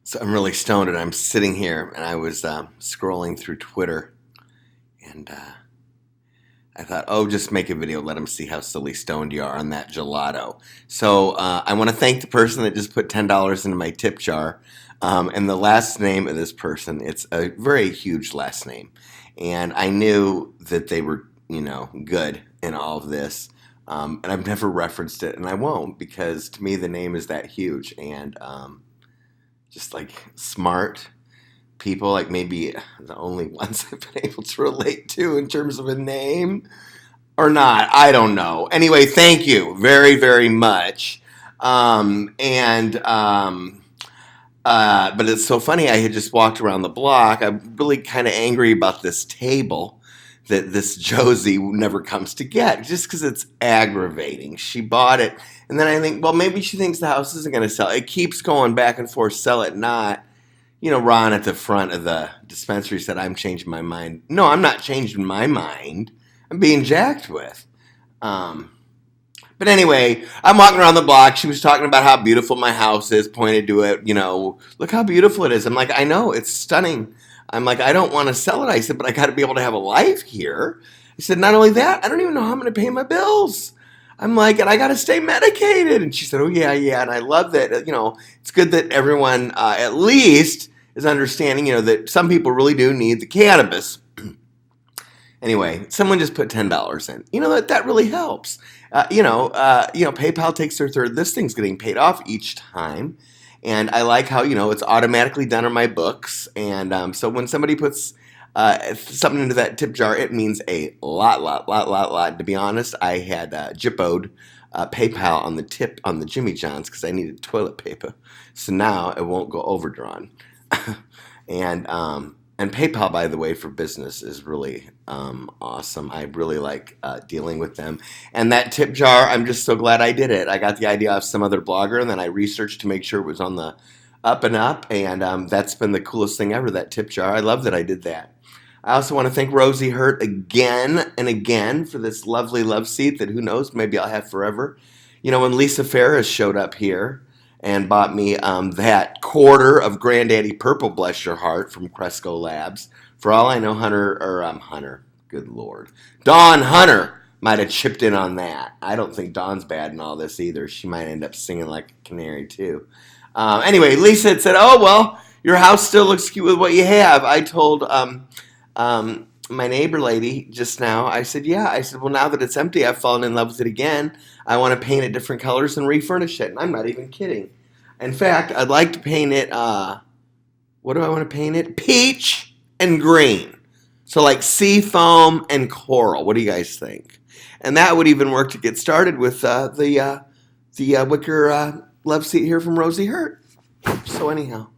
So I'm really stoned, and I'm sitting here, and I was scrolling through Twitter, and I thought, oh, just make a video, let them see how silly stoned you are on that gelato. So I want to thank the person that just put $10 into my tip jar. And the last name of this person, it's a very huge last name, and I knew that they were, good in all of this. And I've never referenced it, and I won't because to me the name is that huge, and just like smart people, like maybe the only ones I've been able to relate to in terms of a name or not. I don't know. Anyway, thank you very, very much. But it's so funny. I had just walked around the block. I'm really kind of angry about this table that this Josie never comes to get just because it's aggravating. She bought it. And then I think, well, maybe she thinks the house isn't going to sell. It keeps going back and forth, sell it, not. Ron at the front of the dispensary said, I'm changing my mind. No, I'm not changing my mind. I'm being jacked with. But anyway, I'm walking around the block. She was talking about how beautiful my house is, pointed to it, look how beautiful it is. I'm like, I know, it's stunning. I'm like, I don't want to sell it. I said, but I got to be able to have a life here. I said, not only that, I don't even know how I'm going to pay my bills. I'm like, and I got to stay medicated. And she said, oh, yeah. And I love that, it's good that everyone at least is understanding, that some people really do need the cannabis. Anyway, someone just put $10 in. That really helps. PayPal takes their third. This thing's getting paid off each time. And I like how, it's automatically done on my books. And so when somebody puts something into that tip jar, it means a lot. To be honest, I had jippoed PayPal on the tip on the Jimmy John's because I needed toilet paper. So now it won't go overdrawn. And PayPal, by the way, for business is really awesome. I really like dealing with them. And that tip jar, I'm just so glad I did it. I got the idea off some other blogger, and then I researched to make sure it was on the up and up. And that's been the coolest thing ever, that tip jar. I love that I did that. I also want to thank Rosie Hurt again and again for this lovely love seat that who knows, maybe I'll have forever. When Lisa Ferris showed up here and bought me that quarter of Granddaddy Purple, bless your heart, from Cresco Labs. For all I know, Hunter, good Lord, Dawn Hunter might have chipped in on that. I don't think Dawn's bad in all this either. She might end up singing like a canary too. Anyway, Lisa had said, oh, well, your house still looks cute with what you have. I told my neighbor lady just now, I said, yeah. I said, well, now that it's empty, I've fallen in love with it again. I want to paint it different colors and refurnish it. And I'm not even kidding. In fact, I'd like to paint it, what do I want to paint it? Peach and green. So like sea foam and coral. What do you guys think? And that would even work to get started with the wicker love seat here from Rosie Hurt. So anyhow.